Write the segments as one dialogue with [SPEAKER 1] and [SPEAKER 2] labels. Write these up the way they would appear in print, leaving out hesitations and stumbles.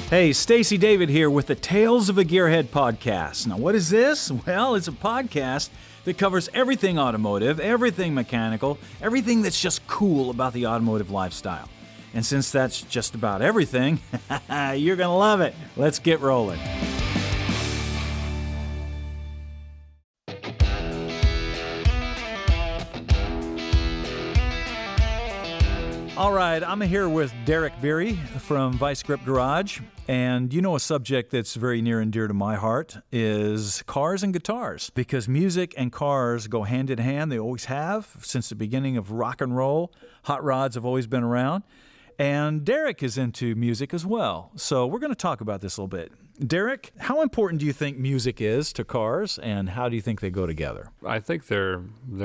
[SPEAKER 1] Hey, Stacey David here with the Tales of a Gearhead podcast. Now, what is this? Well, it's a podcast that covers everything automotive, everything mechanical, everything that's just cool about the automotive lifestyle. And since that's just about everything, you're going to love it. Let's get rolling. All right, I'm here with Derek Bieri from Vice Grip Garage, and you know a subject that's very near and dear to my heart is cars and guitars, because music and cars go hand in hand. They always have since the beginning of rock and roll. Hot rods have always been around, and Derek is into music as well. So we're going to talk about this a little bit. Derek, how important do you think music is to cars, and how do you think they go together?
[SPEAKER 2] I think they're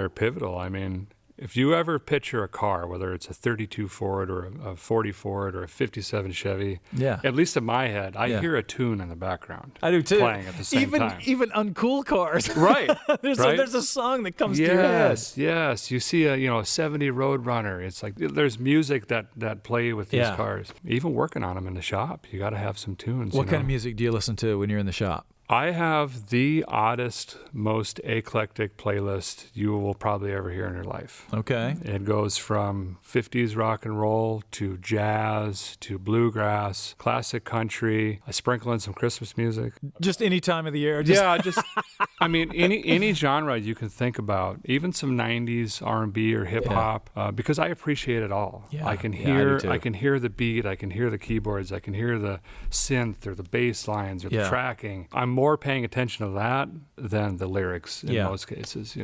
[SPEAKER 2] pivotal. I mean, if you ever picture a car, whether it's a 32 Ford or a 40 Ford or a 57 Chevy, at least in my head, I hear a tune in the background.
[SPEAKER 1] I do too.
[SPEAKER 2] Playing at the same time.
[SPEAKER 1] Even uncool cars.
[SPEAKER 2] Right.
[SPEAKER 1] There's a song that comes to your head.
[SPEAKER 2] Yes. You see a 70 Roadrunner. It's like there's music that play with these cars. Even working on them in the shop, you got to have some tunes.
[SPEAKER 1] What kind of music do you listen to when you're in the shop?
[SPEAKER 2] I have the oddest, most eclectic playlist you will probably ever hear in your life.
[SPEAKER 1] Okay.
[SPEAKER 2] It goes from 50s rock and roll to jazz to bluegrass, classic country. I sprinkle in some Christmas music.
[SPEAKER 1] Just any time of the year?
[SPEAKER 2] I mean, any genre you can think about, even some 90s R&B or hip hop, because I appreciate it all.
[SPEAKER 1] Yeah.
[SPEAKER 2] I can hear the beat, I can hear the keyboards, I can hear the synth or the bass lines or the tracking. I'm more paying attention to that than the lyrics in most cases,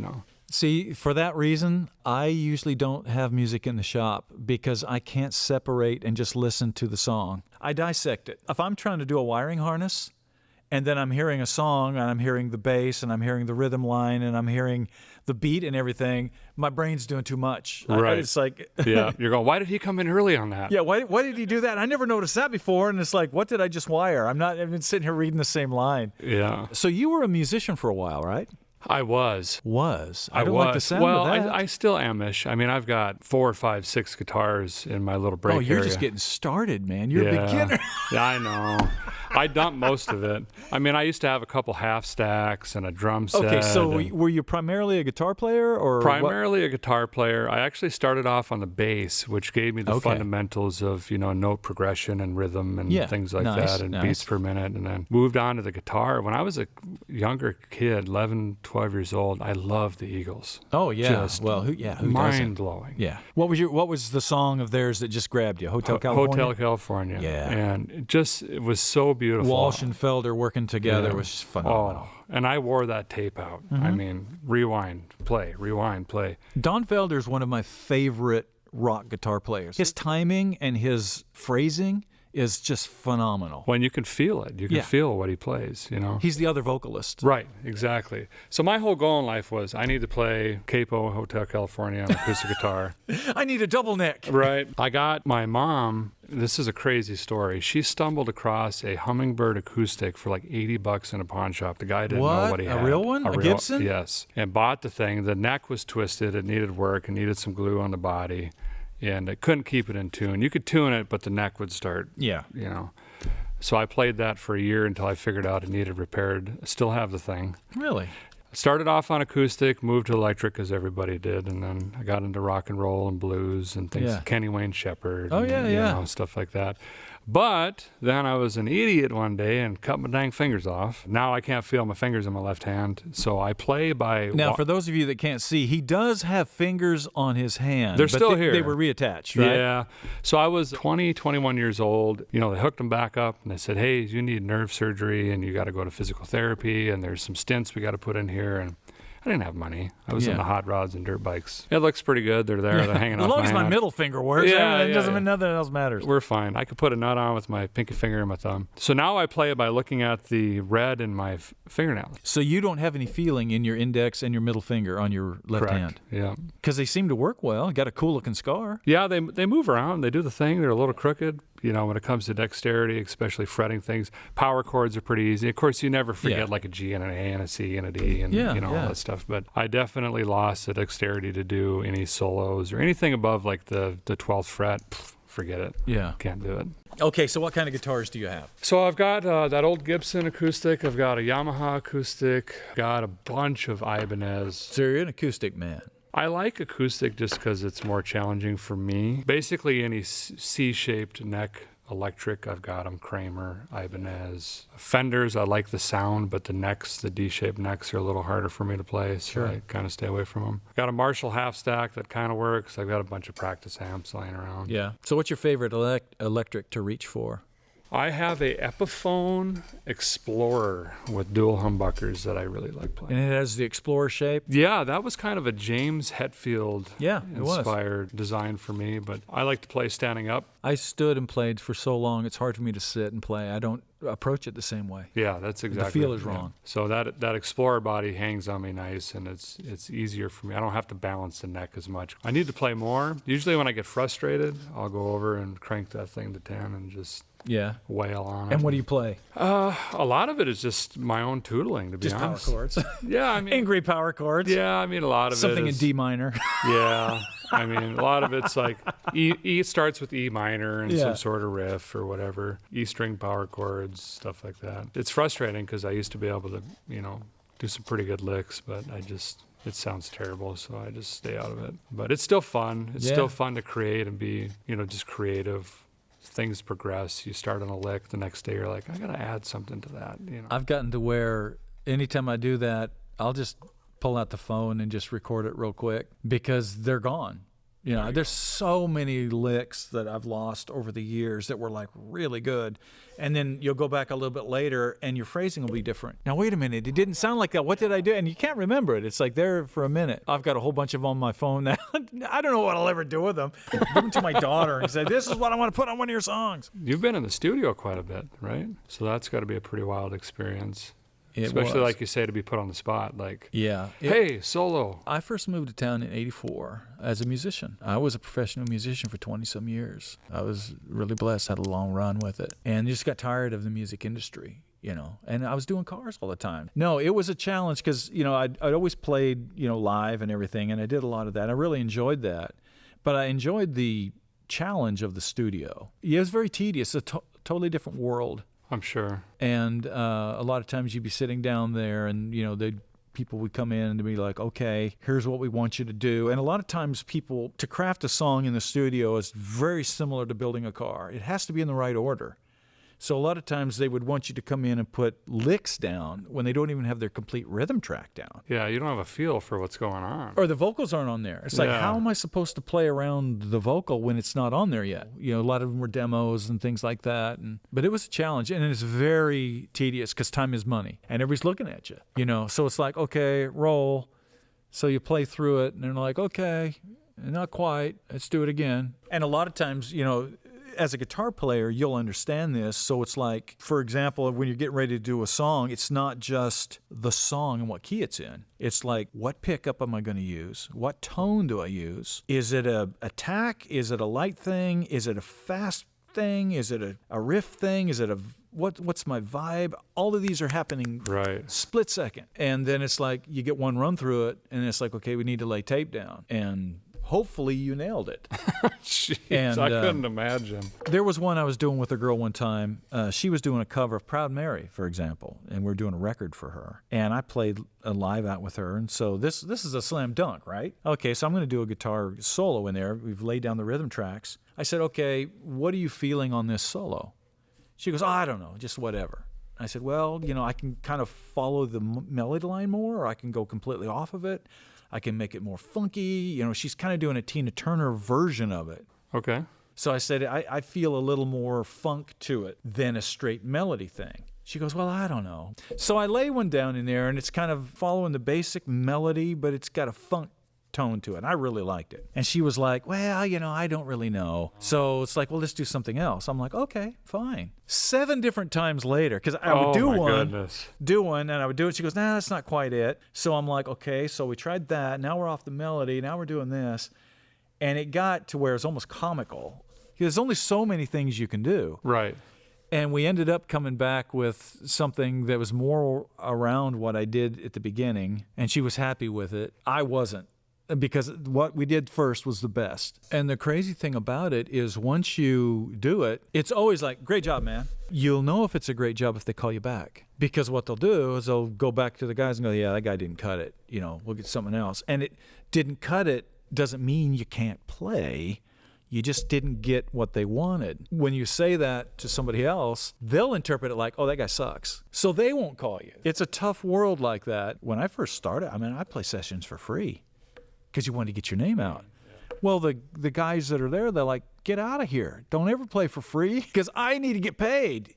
[SPEAKER 1] See, for that reason, I usually don't have music in the shop because I can't separate and just listen to the song. I dissect it. If I'm trying to do a wiring harness, and then I'm hearing a song, and I'm hearing the bass, and I'm hearing the rhythm line, and I'm hearing the beat and everything, my brain's doing too much.
[SPEAKER 2] Right.
[SPEAKER 1] It's like...
[SPEAKER 2] you're going, why did he come in early on that?
[SPEAKER 1] Yeah, why did he do that? I never noticed that before, and it's like, what did I just wire? I've been sitting here reading the same line.
[SPEAKER 2] Yeah.
[SPEAKER 1] So you were a musician for a while, right?
[SPEAKER 2] I was.
[SPEAKER 1] I don't like the sound of that.
[SPEAKER 2] I still am-ish. I mean, I've got 4, 5, 6 guitars in my little break area.
[SPEAKER 1] Oh, you're just getting started, man. You're a beginner.
[SPEAKER 2] Yeah, I know. I dumped most of it. I mean, I used to have a couple half stacks and a drum set.
[SPEAKER 1] Okay, so were you primarily a guitar player or
[SPEAKER 2] primarily a guitar player? I actually started off on the bass, which gave me the fundamentals of note progression and rhythm and things like that, and beats per minute, and then moved on to the guitar. When I was a younger kid, 11, 12 years old, I loved the Eagles.
[SPEAKER 1] Oh yeah,
[SPEAKER 2] just
[SPEAKER 1] who
[SPEAKER 2] mind blowing.
[SPEAKER 1] Yeah. What was the song of theirs that just grabbed you? Hotel California.
[SPEAKER 2] Hotel California.
[SPEAKER 1] Yeah.
[SPEAKER 2] And it was so beautiful.
[SPEAKER 1] Walsh and Felder working together was just phenomenal.
[SPEAKER 2] Oh, and I wore that tape out. Mm-hmm. I mean, rewind, play.
[SPEAKER 1] Don Felder's one of my favorite rock guitar players. His timing and his phrasing is just phenomenal.
[SPEAKER 2] When you can feel it. You can feel what he plays,
[SPEAKER 1] He's the other vocalist.
[SPEAKER 2] Right, exactly. So my whole goal in life was I need to play Capo Hotel California on acoustic guitar.
[SPEAKER 1] I need a double neck.
[SPEAKER 2] Right. I got my mom, this is a crazy story. She stumbled across a Hummingbird acoustic for like $80 in a pawn shop. The guy didn't know what he had.
[SPEAKER 1] A real one? A Gibson?
[SPEAKER 2] Yes. And bought the thing. The neck was twisted. It needed work. It needed some glue on the body. And I couldn't keep it in tune. You could tune it, but the neck would start, So I played that for a year until I figured out it needed repaired. I still have the thing.
[SPEAKER 1] Really?
[SPEAKER 2] Started off on acoustic, moved to electric as everybody did, and then I got into rock and roll and blues and things. Kenny Wayne Shepherd. Stuff like that. But then I was an idiot one day and cut my dang fingers off. Now I can't feel my fingers in my left hand, so I play by...
[SPEAKER 1] Now, for those of you that can't see, he does have fingers on his hand.
[SPEAKER 2] They're still here.
[SPEAKER 1] They were reattached, right?
[SPEAKER 2] Yeah. So I was 20, 21 years old. They hooked them back up, and they said, hey, you need nerve surgery, and you got to go to physical therapy, and there's some stents we got to put in here, and I didn't have money. I was into hot rods and dirt bikes. It looks pretty good. They're there. They're hanging off my hand.
[SPEAKER 1] As long as my middle finger works, it doesn't mean nothing else matters.
[SPEAKER 2] We're fine. I could put a nut on with my pinky finger and my thumb. So now I play it by looking at the red in my fingernails.
[SPEAKER 1] So you don't have any feeling in your index and your middle finger on your left hand?
[SPEAKER 2] Yeah.
[SPEAKER 1] Because they seem to work well. Got a cool-looking scar.
[SPEAKER 2] Yeah, they move around. They do the thing. They're a little crooked. When it comes to dexterity, especially fretting things. Power chords are pretty easy. Of course, you never forget like a G and an A and a C and a D and all that stuff. But I definitely lost the dexterity to do any solos or anything above like the 12th fret. forget it.
[SPEAKER 1] Yeah.
[SPEAKER 2] Can't do it.
[SPEAKER 1] Okay, so what kind of guitars do you have?
[SPEAKER 2] So I've got that old Gibson acoustic. I've got a Yamaha acoustic. Got a bunch of Ibanez.
[SPEAKER 1] So you're an acoustic man.
[SPEAKER 2] I like acoustic just because it's more challenging for me. Basically, any C-shaped neck electric, I've got them. Kramer, Ibanez. Fenders, I like the sound, but the necks, the D-shaped necks, are a little harder for me to play, so I kind of stay away from them. Got a Marshall half stack that kind of works. I've got a bunch of practice amps lying around.
[SPEAKER 1] Yeah. So what's your favorite electric to reach for?
[SPEAKER 2] I have a Epiphone Explorer with dual humbuckers that I really like playing.
[SPEAKER 1] And it has the Explorer shape?
[SPEAKER 2] Yeah, that was kind of a James Hetfield inspired design for me, but I like to play standing up.
[SPEAKER 1] I stood and played for so long, it's hard for me to sit and play. I don't approach it the same way.
[SPEAKER 2] Yeah, that's exactly.
[SPEAKER 1] The feel is wrong.
[SPEAKER 2] So that Explorer body hangs on me nice, and it's easier for me. I don't have to balance the neck as much. I need to play more. Usually when I get frustrated, I'll go over and crank that thing to 10 and just wail on it.
[SPEAKER 1] And what do you play?
[SPEAKER 2] A lot of it is just my own tootling, to be honest.
[SPEAKER 1] Just power chords.
[SPEAKER 2] Yeah, I mean.
[SPEAKER 1] Angry power chords.
[SPEAKER 2] Yeah, I mean, a lot of
[SPEAKER 1] something
[SPEAKER 2] it is.
[SPEAKER 1] In D minor.
[SPEAKER 2] Yeah. I mean, a lot of it's like E starts with E minor and some sort of riff or whatever. E string power chords, stuff like that. It's frustrating because I used to be able to, do some pretty good licks, but it sounds terrible, so I just stay out of it. But it's still fun. It's still fun to create and be, just creative. Things progress. You start on a lick, the next day you're like, I gotta add something to that.
[SPEAKER 1] I've gotten to where anytime I do that, I'll just pull out the phone and just record it real quick because they're gone. There's so many licks that I've lost over the years that were like really good. And then you'll go back a little bit later and your phrasing will be different. Now, wait a minute. It didn't sound like that. What did I do? And you can't remember it. It's like there for a minute. I've got a whole bunch of them on my phone now. I don't know what I'll ever do with them. Give them to my daughter and say, this is what I want to put on one of your songs.
[SPEAKER 2] You've been in the studio quite a bit, right? So that's got to be a pretty wild experience. Especially like you say, to be put on the spot, like, hey, solo.
[SPEAKER 1] I first moved to town in '84 as a musician. I was a professional musician for 20-some years. I was really blessed, had a long run with it, and just got tired of the music industry, and I was doing cars all the time. No, it was a challenge because, I'd always played, live and everything, and I did a lot of that. I really enjoyed that, but I enjoyed the challenge of the studio. Yeah, it was very tedious, a totally different world.
[SPEAKER 2] I'm sure.
[SPEAKER 1] And a lot of times you'd be sitting down there and, people would come in and be like, okay, here's what we want you to do. And a lot of times to craft a song in the studio is very similar to building a car. It has to be in the right order. So a lot of times they would want you to come in and put licks down when they don't even have their complete rhythm track down.
[SPEAKER 2] Yeah, you don't have a feel for what's going on.
[SPEAKER 1] Or the vocals aren't on there. It's like, how am I supposed to play around the vocal when it's not on there yet? A lot of them were demos and things like that. But it was a challenge, and it's very tedious because time is money, and everybody's looking at you. So it's like, okay, roll. So you play through it, and they're like, okay, not quite. Let's do it again. And a lot of times, as a guitar player, you'll understand this. So it's like, for example, when you're getting ready to do a song, it's not just the song and what key it's in. It's like, what pickup am I going to use? What tone do I use? Is it a attack? Is it a light thing? Is it a fast thing? Is it a riff thing? Is it what's my vibe? All of these are happening split second. And then it's like, you get one run through it, and it's like, okay, we need to lay tape down. And hopefully you nailed it.
[SPEAKER 2] Jeez, and, I couldn't imagine.
[SPEAKER 1] There was one I was doing with a girl one time. She was doing a cover of Proud Mary, for example, and we're doing a record for her. And I played a live out with her, and so this is a slam dunk, right? Okay, so I'm going to do a guitar solo in there. We've laid down the rhythm tracks. I said, okay, what are you feeling on this solo? She goes, I don't know, just whatever. I said, well, I can kind of follow the melody line more, or I can go completely off of it. I can make it more funky. She's kind of doing a Tina Turner version of it.
[SPEAKER 2] Okay.
[SPEAKER 1] So I said, I feel a little more funk to it than a straight melody thing. She goes, well, I don't know. So I lay one down in there, and it's kind of following the basic melody, but it's got a funk tone to it. I really liked it. And she was like, well, I don't really know. So it's like, well, let's do something else. I'm like, okay, fine. 7 different times later, because I would do one, and I would do it. She goes, nah, that's not quite it. So I'm like, okay, so we tried that. Now we're off the melody. Now we're doing this. And it got to where it's almost comical. There's only so many things you can do.
[SPEAKER 2] Right.
[SPEAKER 1] And we ended up coming back with something that was more around what I did at the beginning, and she was happy with it. I wasn't. because what we did first was the best. And the crazy thing about it is once you do it, it's always like, great job, man. You'll know if it's a great job if they call you back. Because what they'll do is they'll go back to the guys and go, yeah, that guy didn't cut it. We'll get something else. And it didn't cut it doesn't mean you can't play. You just didn't get what they wanted. When you say that to somebody else, they'll interpret it like, oh, that guy sucks. So they won't call you. It's a tough world like that. When I first started, I play sessions for free because you wanted to get your name out. Well, the guys that are there, they're like, get out of here. Don't ever play for free because I need to get paid,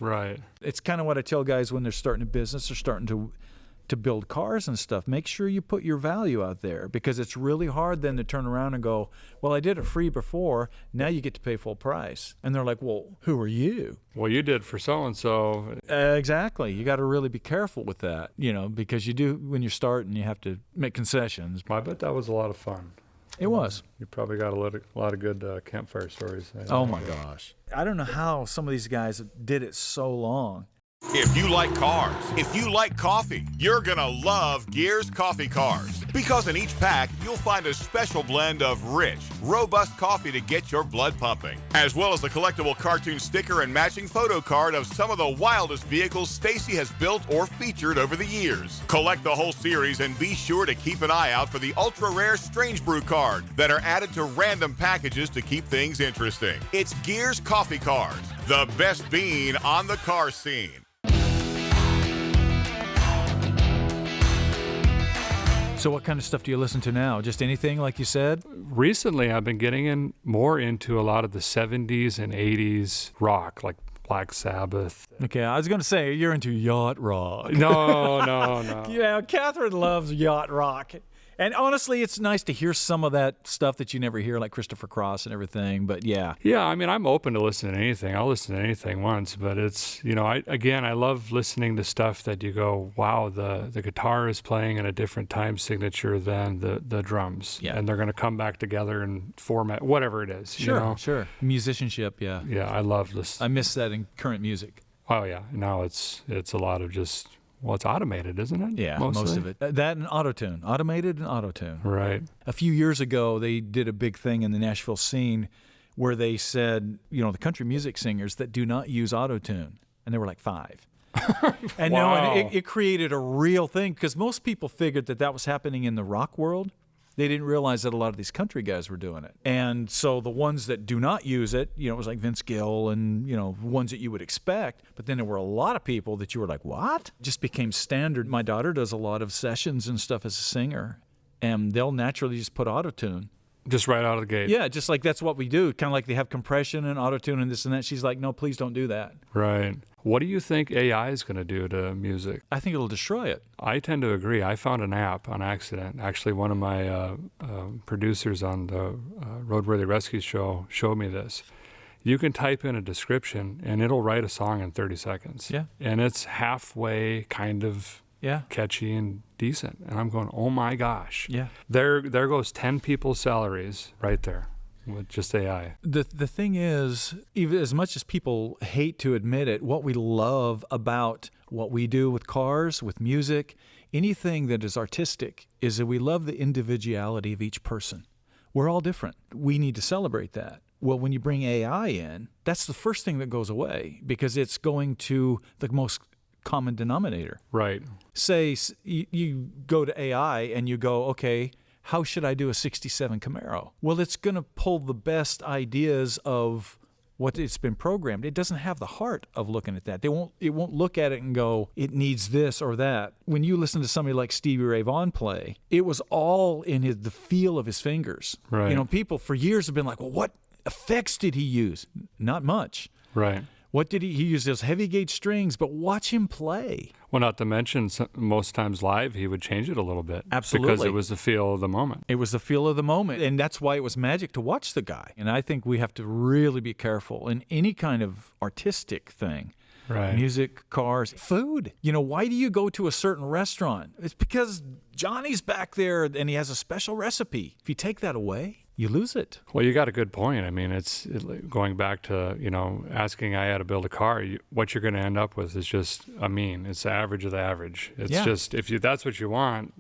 [SPEAKER 2] Right.
[SPEAKER 1] It's kind of what I tell guys when they're starting a business or starting to build cars and stuff. Make sure you put your value out there because it's really hard then to turn around and go, well, I did it free before. Now you get to pay full price. And they're like, well, who are you?
[SPEAKER 2] Well, you did for so-and-so.
[SPEAKER 1] Exactly. You got to really be careful with that, because you do when you're starting, you have to make concessions.
[SPEAKER 2] I bet that was a lot of fun.
[SPEAKER 1] It was.
[SPEAKER 2] You probably got a lot of good campfire stories.
[SPEAKER 1] Oh, my gosh. I don't know how some of these guys did it so long.
[SPEAKER 3] If you like cars, if you like coffee, you're gonna love Gear's Coffee Cars. Because in each pack, you'll find a special blend of rich, robust coffee to get your blood pumping, as well as a collectible cartoon sticker and matching photo card of some of the wildest vehicles Stacey has built or featured over the years. Collect the whole series and be sure to keep an eye out for the ultra-rare Strange Brew card that are added to random packages to keep things interesting. It's Gear's Coffee Cars, the best bean on the car scene.
[SPEAKER 1] So what kind of stuff do you listen to now? Just anything, like you said?
[SPEAKER 2] Recently, I've been getting more into a lot of the 70s and 80s rock, like Black Sabbath.
[SPEAKER 1] Okay, I was going to say, you're into yacht rock.
[SPEAKER 2] No.
[SPEAKER 1] Yeah, Catherine loves yacht rock. And honestly, it's nice to hear some of that stuff that you never hear, like Christopher Cross and everything, but yeah.
[SPEAKER 2] Yeah, I'm open to listening to anything. I'll listen to anything once, but it's, I love listening to stuff that you go, wow, the guitar is playing in a different time signature than the drums.
[SPEAKER 1] Yeah.
[SPEAKER 2] And they're going to come back together and format, whatever it is.
[SPEAKER 1] Sure. Musicianship, yeah.
[SPEAKER 2] Yeah, I love this.
[SPEAKER 1] I miss that in current music.
[SPEAKER 2] Oh, yeah. Now it's a lot of just... Well, it's automated, isn't it?
[SPEAKER 1] Yeah,
[SPEAKER 2] mostly?
[SPEAKER 1] Most of it. That and auto-tune. Automated and auto-tune.
[SPEAKER 2] Right.
[SPEAKER 1] A few years ago, they did a big thing in the Nashville scene where they said, the country music singers that do not use auto-tune. And there were like 5. And
[SPEAKER 2] wow.
[SPEAKER 1] It created a real thing because most people figured that was happening in the rock world. They didn't realize that a lot of these country guys were doing it. And so the ones that do not use it, it was like Vince Gill and, ones that you would expect. But then there were a lot of people that you were like, what? It just became standard. My daughter does a lot of sessions and stuff as a singer, and they'll naturally just put auto-tune.
[SPEAKER 2] Just right out of the gate.
[SPEAKER 1] Yeah, just like that's what we do. Kind of like they have compression and auto-tune and this and that. She's like, no, please don't do that.
[SPEAKER 2] Right. What do you think AI is going to do to music?
[SPEAKER 1] I think it'll destroy it.
[SPEAKER 2] I tend to agree. I found an app on accident. Actually, one of my producers on the Roadworthy Rescue show showed me this. You can type in a description, and it'll write a song in 30 seconds.
[SPEAKER 1] Yeah.
[SPEAKER 2] And it's halfway kind of catchy and decent. And I'm going, oh, my gosh.
[SPEAKER 1] Yeah.
[SPEAKER 2] There goes 10 people's salaries right there. With just AI.
[SPEAKER 1] The thing is, even as much as people hate to admit it, what we love about what we do with cars, with music, anything that is artistic, is that we love the individuality of each person. We're all different. We need to celebrate that. Well, when you bring AI in, that's the first thing that goes away because it's going to the most common denominator.
[SPEAKER 2] Right.
[SPEAKER 1] Say you go to AI and you go, okay, how should I do a 67 Camaro? Well, it's going to pull the best ideas of what it's been programmed. It doesn't have the heart of looking at that. It won't look at it and go, it needs this or that. When you listen to somebody like Stevie Ray Vaughan play, it was all in the feel of his fingers.
[SPEAKER 2] Right.
[SPEAKER 1] People for years have been like, well, what effects did he use? Not much.
[SPEAKER 2] Right.
[SPEAKER 1] What did he use? Those heavy gauge strings, but watch him play.
[SPEAKER 2] Well, not to mention, most times live, he would change it a little bit.
[SPEAKER 1] Absolutely.
[SPEAKER 2] Because it was the feel of the moment.
[SPEAKER 1] It was the feel of the moment, and that's why it was magic to watch the guy. And I think we have to really be careful in any kind of artistic thing.
[SPEAKER 2] Right.
[SPEAKER 1] Music, cars, food. Why do you go to a certain restaurant? It's because Johnny's back there and he has a special recipe. If you take that away, you lose it.
[SPEAKER 2] Well, you got a good point. I mean, it's going back to, asking AI to build a car, what you're going to end up with is just a mean. It's the average of the average. It's just, if that's what you want,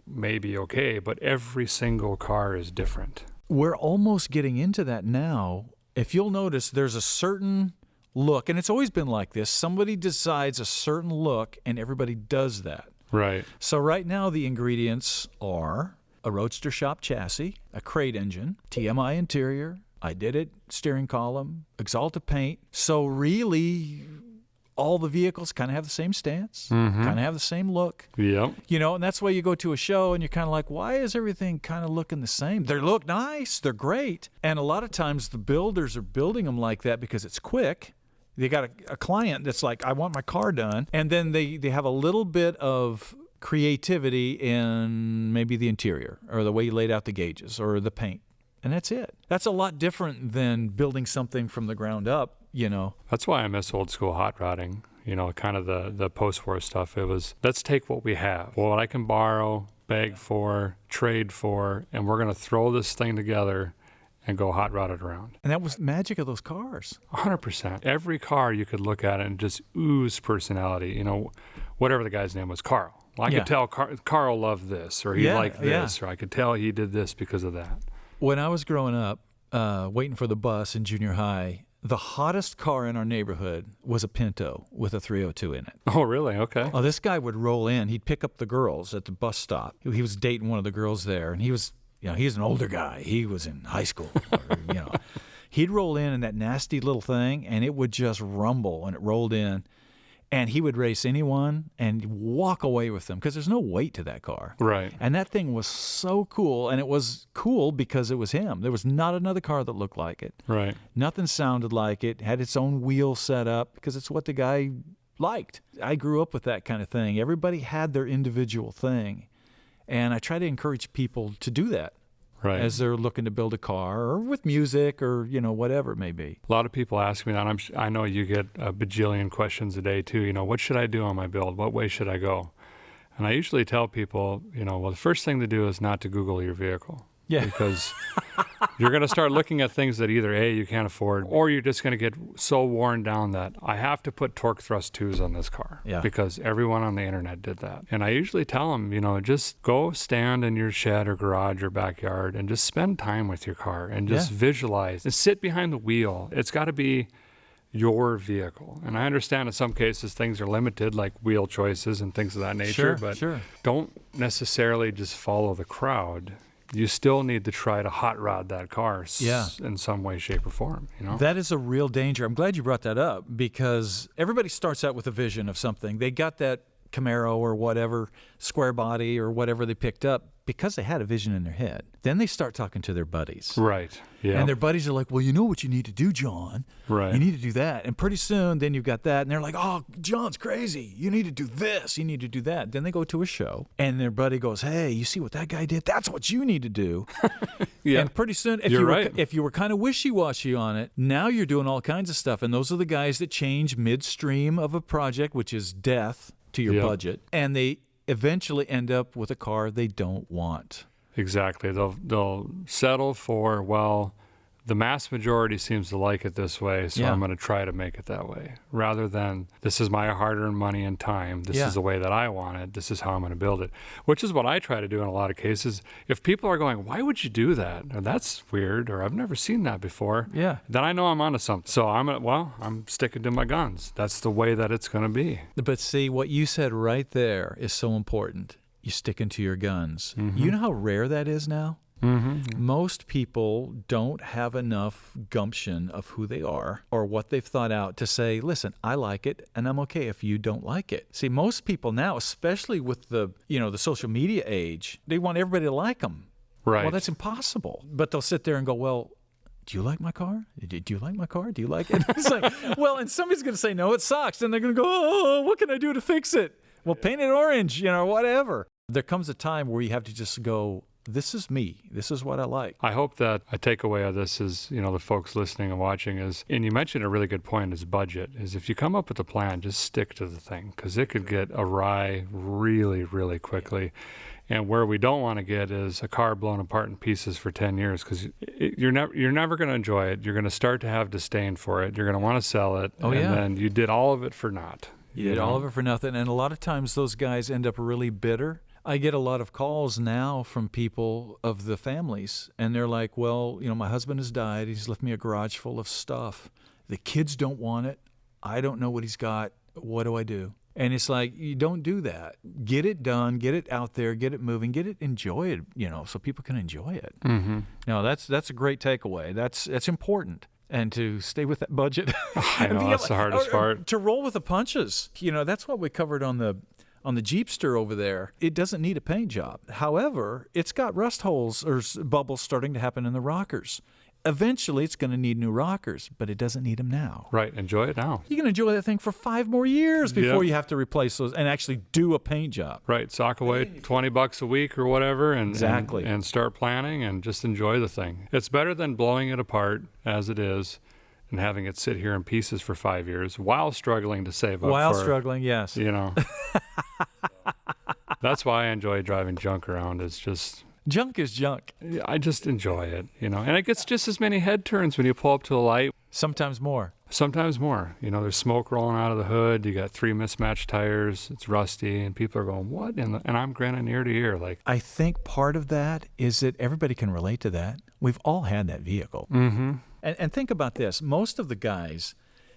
[SPEAKER 2] maybe okay, but every single car is different.
[SPEAKER 1] We're almost getting into that now. If you'll notice, there's a certain look, and it's always been like this. Somebody decides a certain look, and everybody does that.
[SPEAKER 2] Right.
[SPEAKER 1] So right now the ingredients are a Roadster shop chassis, a crate engine, TMI interior, I did it, steering column, Axalta paint. So really, all the vehicles kind of have the same stance, kind of have the same look.
[SPEAKER 2] Yep.
[SPEAKER 1] You know, and that's why you go to a show and you're kind of like, why is everything kind of looking the same? They look nice, they're great. And a lot of times the builders are building them like that because it's quick. They got a client that's like, I want my car done. And then they have a little bit of creativity in maybe the interior or the way you laid out the gauges or the paint. And that's it. That's a lot different than building something from the ground up, you know.
[SPEAKER 2] That's why I miss old school hot rodding, you know, kind of the post-war stuff. It was, let's take what we have, what I can borrow, beg for, trade for, and we're going to throw this thing together and go hot rod it around.
[SPEAKER 1] And that was the magic of those cars.
[SPEAKER 2] 100%. Every car you could look at and just ooze personality. You know, whatever the guy's name was, Carl. Well, I could tell Carl loved this, or he liked this, or I could tell he did this because of that.
[SPEAKER 1] When I was growing up, waiting for the bus in junior high, the hottest car in our neighborhood was a Pinto with a 302 in it.
[SPEAKER 2] Oh, really? Okay.
[SPEAKER 1] Oh, this guy would roll in. He'd pick up the girls at the bus stop. He was dating one of the girls there, and he was, you know, he's an older guy. He was in high school, or, you know. He'd roll in that nasty little thing, and it would just rumble when it rolled in. And he would race anyone and walk away with them because there's no weight to that car.
[SPEAKER 2] Right.
[SPEAKER 1] And that thing was so cool. And it was cool because it was him. There was not another car that looked like it.
[SPEAKER 2] Right.
[SPEAKER 1] Nothing sounded like it. Had its own wheel set up because it's what the guy liked. I grew up with that kind of thing. Everybody had their individual thing. And I try to encourage people to do that. Right. As they're looking to build a car or with music or, you know, whatever it may be.
[SPEAKER 2] A lot of people ask me that. I know you get a bajillion questions a day too. You know, what should I do on my build? What way should I go? And I usually tell people, you know, well, the first thing to do is not to Google your vehicle. Yeah. Because you're going to start looking at things that either A, you can't afford, or you're just going to get so worn down that I have to put torque thrust 2s on this car because everyone on the internet did that. And I usually tell them, you know, just go stand in your shed or garage or backyard and just spend time with your car and just visualize and sit behind the wheel. It's got to be your vehicle. And I understand in some cases things are limited, like wheel choices and things of that nature, but don't necessarily just follow the crowd. You still need to try to hot rod that car in some way, shape, or form. You know,
[SPEAKER 1] that is a real danger. I'm glad you brought that up because everybody starts out with a vision of something. They got that Camaro or whatever, square body or whatever they picked up because they had a vision in their head. Then they start talking to their buddies.
[SPEAKER 2] Right. Yeah.
[SPEAKER 1] And their buddies are like, well, you know what you need to do, John.
[SPEAKER 2] Right.
[SPEAKER 1] You need to do that. And pretty soon, then you've got that. And they're like, oh, John's crazy. You need to do this. You need to do that. Then they go to a show. And their buddy goes, hey, you see what that guy did? That's what you need to do. And pretty soon, if you were kind of wishy-washy on it, now you're doing all kinds of stuff. And those are the guys that change midstream of a project, which is death to your budget. And they eventually end up with a car they don't want.
[SPEAKER 2] Exactly. They'll settle for, well, the mass majority seems to like it this way, so I'm going to try to make it that way. Rather than, this is my hard-earned money and time. This is the way that I want it. This is how I'm going to build it. Which is what I try to do in a lot of cases. If people are going, why would you do that? Or that's weird, or I've never seen that before. Then I know I'm onto something. So I'm sticking to my guns. That's the way that it's going to be.
[SPEAKER 1] But see, what you said right there is so important. You sticking to your guns. You know how rare that is now? Most people don't have enough gumption of who they are or what they've thought out to say, listen, I like it and I'm okay if you don't like it. See, most people now, especially with the social media age, they want everybody to like them.
[SPEAKER 2] Right.
[SPEAKER 1] Well, that's impossible. But they'll sit there and go, well, do you like my car? Do you like my car? Do you like it? It's like, well, and somebody's going to say, no, it sucks. And they're going to go, oh, what can I do to fix it? Well, paint it orange, whatever. There comes a time where you have to just go, this is me. This is what I like.
[SPEAKER 2] I hope that a takeaway of this is, the folks listening and watching is, and you mentioned a really good point, is budget, is if you come up with a plan, just stick to the thing because it could get awry really, really quickly. And where we don't want to get is a car blown apart in pieces for 10 years because you're never going to enjoy it. You're going to start to have disdain for it. You're going to want to sell it. And then you did all of it for naught.
[SPEAKER 1] You did all of it for nothing. And a lot of times those guys end up really bitter. I get a lot of calls now from people of the families, and they're like, well, my husband has died. He's left me a garage full of stuff. The kids don't want it. I don't know what he's got. What do I do? And it's like, you don't do that. Get it done, get it out there, get it moving, enjoy it, so people can enjoy it.
[SPEAKER 2] Mm-hmm.
[SPEAKER 1] No, that's a great takeaway. That's important. And to stay with that budget.
[SPEAKER 2] I know, that's the hardest part.
[SPEAKER 1] To roll with the punches. That's what we covered on the Jeepster over there. It doesn't need a paint job. However, it's got rust holes or bubbles starting to happen in the rockers. Eventually, it's going to need new rockers, but it doesn't need them now.
[SPEAKER 2] Right. Enjoy it now.
[SPEAKER 1] You can enjoy that thing for 5 more years before you have to replace those and actually do a paint job.
[SPEAKER 2] Right. Sock away $20 a week or whatever
[SPEAKER 1] Exactly.
[SPEAKER 2] and start planning and just enjoy the thing. It's better than blowing it apart as it is and having it sit here in pieces for 5 years while struggling to save up
[SPEAKER 1] While struggling, yes.
[SPEAKER 2] That's why I enjoy driving junk around. It's just...
[SPEAKER 1] Junk is junk.
[SPEAKER 2] I just enjoy it, and it gets just as many head turns when you pull up to a light.
[SPEAKER 1] Sometimes more.
[SPEAKER 2] Sometimes more. There's smoke rolling out of the hood. You got 3 mismatched tires. It's rusty, and people are going, "What?" And I'm grinning ear to ear, like.
[SPEAKER 1] I think part of that is that everybody can relate to that. We've all had that vehicle.
[SPEAKER 2] Mm-hmm.
[SPEAKER 1] And think about this: most of the guys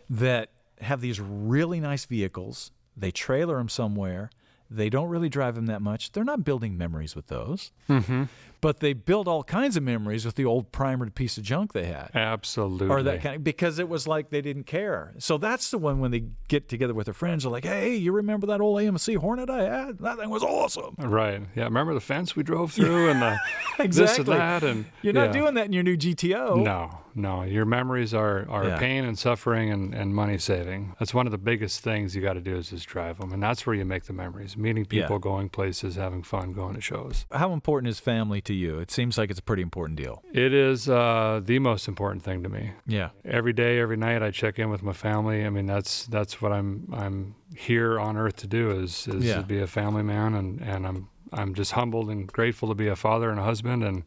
[SPEAKER 1] that have these really nice vehicles, they trailer them somewhere. They don't really drive them that much. They're not building memories with those.
[SPEAKER 2] Mm-hmm.
[SPEAKER 1] But they build all kinds of memories with the old primered piece of junk they had.
[SPEAKER 2] Absolutely.
[SPEAKER 1] Or that kind of, because it was like they didn't care. So that's the one when they get together with their friends, they're like, hey, you remember that old AMC Hornet I had? That thing was awesome.
[SPEAKER 2] Right. Yeah. Remember the fence we drove through and the
[SPEAKER 1] exactly.
[SPEAKER 2] this and that? And
[SPEAKER 1] you're not doing that in your new GTO.
[SPEAKER 2] No. Your memories are pain and suffering and money saving. That's one of the biggest things you got to do is just drive them. And that's where you make the memories. Meeting people, going places, having fun, going to shows.
[SPEAKER 1] How important is family to you? It seems like it's a pretty important deal.
[SPEAKER 2] It is the most important thing to me.
[SPEAKER 1] Yeah.
[SPEAKER 2] Every day, every night, I check in with my family. I mean, that's what I'm here on earth to do is to be a family man, and I'm just humbled and grateful to be a father and a husband, and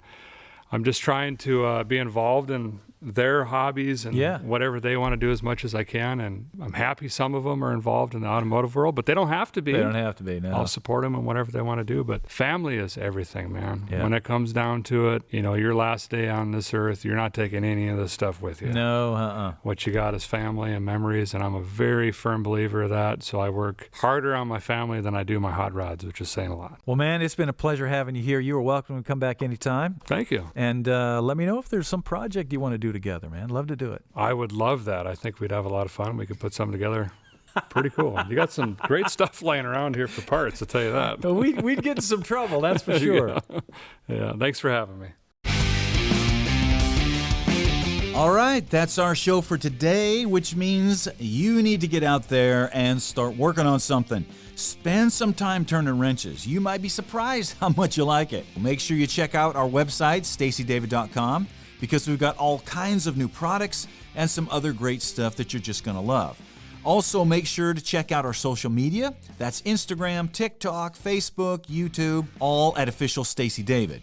[SPEAKER 2] I'm just trying to be involved in their hobbies and whatever they want to do as much as I can. And I'm happy some of them are involved in the automotive world, but they don't have to be.
[SPEAKER 1] They don't have to be, no.
[SPEAKER 2] I'll support them in whatever they want to do. But family is everything, man.
[SPEAKER 1] Yeah.
[SPEAKER 2] When it comes down to it, your last day on this earth, you're not taking any of this stuff with you.
[SPEAKER 1] No,
[SPEAKER 2] What you got is family and memories, and I'm a very firm believer of that. So I work harder on my family than I do my hot rods, which is saying a lot.
[SPEAKER 1] Well, man, it's been a pleasure having you here. You are welcome to come back anytime.
[SPEAKER 2] Thank you.
[SPEAKER 1] And let me know if there's some project you want to do together, man. Love to do it.
[SPEAKER 2] I would love that. I think we'd have a lot of fun. We could put something together. Pretty cool. You got some great stuff laying around here for parts, I'll tell you that.
[SPEAKER 1] We'd get in some trouble, that's for sure.
[SPEAKER 2] Yeah. Thanks for having me.
[SPEAKER 1] All right, that's our show for today, which means you need to get out there and start working on something. Spend some time turning wrenches. You might be surprised how much you like it. Make sure you check out our website, staceydavid.com, because we've got all kinds of new products and some other great stuff that you're just going to love. Also, make sure to check out our social media. That's Instagram, TikTok, Facebook, YouTube, all at Official Stacey David.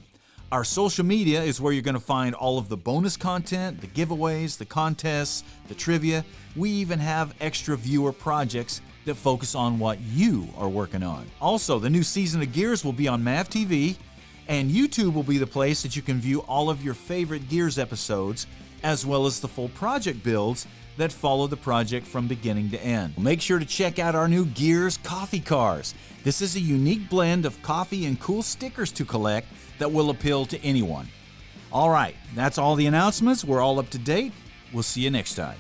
[SPEAKER 1] Our social media is where you're going to find all of the bonus content, the giveaways, the contests, the trivia. We even have extra viewer projects that focus on what you are working on. Also, the new season of Gears will be on MAV TV, and YouTube will be the place that you can view all of your favorite Gears episodes, as well as the full project builds that follow the project from beginning to end. Make sure to check out our new Gears coffee cars. This is a unique blend of coffee and cool stickers to collect that will appeal to anyone. All right, that's all the announcements. We're all up to date. We'll see you next time.